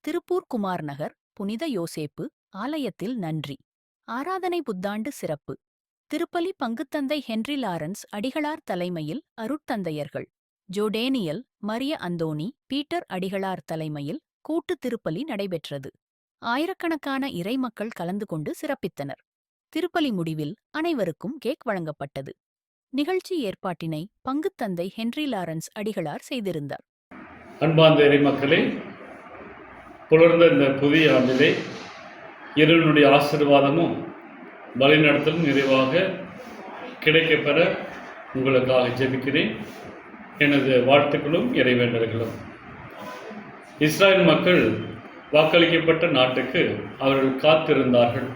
திருப்பூர் குமார் நகர் புனித யோசேப்பு ஆலயத்தில் நன்றி ஆராதனை புத்தாண்டு சிறப்பு. திருப்பலி பங்குத்தந்தை ஹென்றி லாரன்ஸ் அடிகளார் தலைமையில் அருட்தந்தையர்கள் ஜோடேனியல் மரிய அந்தோனி பீட்டர் அடிகளார் தலைமையில் கூட்டு திருப்பலி நடைபெற்றது. ஆயிரக்கணக்கான இறைமக்கள் கலந்து கொண்டு சிறப்பித்தனர். திருப்பலி முடிவில் அனைவருக்கும் கேக் வழங்கப்பட்டது. நிகழ்ச்சி ஏற்பாட்டினை பங்குத்தந்தை ஹென்றி லாரன்ஸ் அடிகளார் செய்திருந்தார். அன்பார்ந்த இறைமக்களே, புலர்ந்த இந்த புதிய ஆண்டிலே இறைவனுடைய ஆசீர்வாதமும் வழிநடத்தலும் நிறைவாக கிடைக்கப்பெற உங்களுக்காக ஜெபிக்கிறேன். எனது வாழ்த்துக்களும் இறைவேண்டல்களும். இஸ்ராயல் மக்கள் வாக்களிக்கப்பட்ட நாட்டுக்கு அவர்கள் காத்திருந்தார்கள்.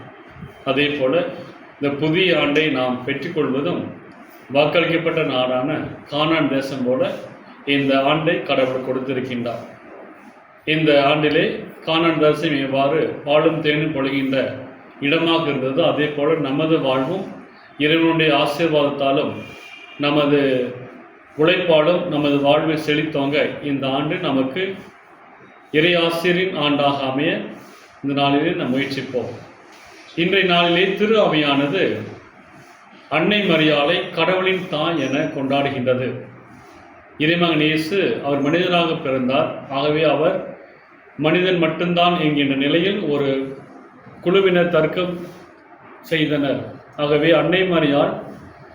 அதே போல இந்த புதிய ஆண்டை நாம் பெற்றுக்கொள்வதும் வாக்களிக்கப்பட்ட நாடான கானான் தேசம் போல இந்த ஆண்டை கடவுள் கொடுத்திருக்கின்றார். இந்த ஆண்டிலே கானான் தேசம் எவ்வாறு பாலும் தேனும் பொழிகின்ற இடமாக இருந்ததோ அதே போல நமது வாழ்வும் இறைவனுடைய ஆசீர்வாதத்தாலும் நமது உழைப்பாலும் நமது வாழ்வை செழித்தோங்க இந்த ஆண்டு நமக்கு இறை ஆசிரியரின் ஆண்டாக அமைய இந்த நாளிலே நாம் முயற்சிப்போம். இன்றைய நாளிலே திரு அவையானது அன்னை மரியாளை கடவுளின் தாய் என கொண்டாடுகின்றது. இறைமகன் இயேசு அவர் மனிதனாக பிறந்தார். ஆகவே அவர் மனிதன் மட்டும்தான் என்கின்ற நிலையில் ஒரு குழுவினர் தர்க்கம் செய்தனர். ஆகவே அன்னை மரியாள்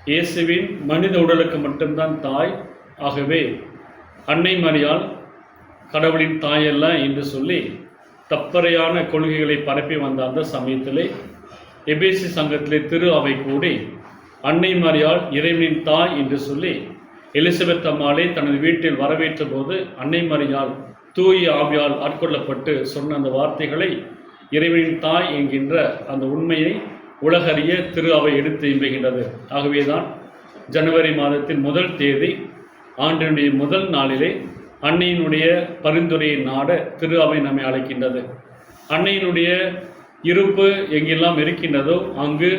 இயேசுவின் மனித உடலுக்கு மட்டும்தான் தாய். ஆகவே அன்னை மரியாள் கடவுளின் தாயல்ல என்று சொல்லி தப்பறையான கொள்கைகளை பரப்பி வந்த அந்த சமயத்திலே எபேசி சங்கத்திலே திரு அவை கூடி அன்னை மரியாள் இறைவனின் தாய் என்று சொல்லி எலிசபெத் அம்மாளை தனது வீட்டில் வரவேற்ற போது அன்னை மரியாள் தூய ஆவியால் ஆட்கொள்ளப்பட்டு சொன்ன அந்த வார்த்தைகளை இறைவனின் தாய் என்கின்ற அந்த உண்மையை உலகறிய திரு அவை எடுத்து இம்புகின்றது. ஆகவேதான் ஜனவரி மாதத்தின் முதல் தேதி ஆண்டினுடைய முதல் நாளிலே அன்னையினுடைய பரிந்துரையை நாட திரு அவை நம்மை அழைக்கின்றது. அன்னையினுடைய இருப்பு எங்கெல்லாம் இருக்கின்றதோ அங்கு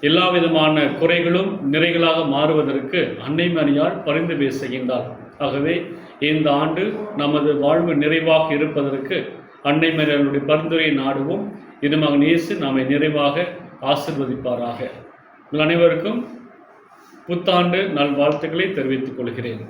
எல்லா விதமான குறைகளும் நிறைகளாக மாறுவதற்கு அன்னை மரியாள் பரிந்து பேசுகின்றார். ஆகவே இந்த ஆண்டு நமது வாழ்வு நிறைவாக இருப்பதற்கு அன்னை மரியாளுடைய பரிந்துரையை நாடுவோம். இறைமகன் இயேசு நம்மை நிறைவாக ஆசீர்வதிப்பாராக. உங்கள் அனைவருக்கும் புத்தாண்டு நல்வாழ்த்துக்களை தெரிவித்துக் கொள்கிறேன்.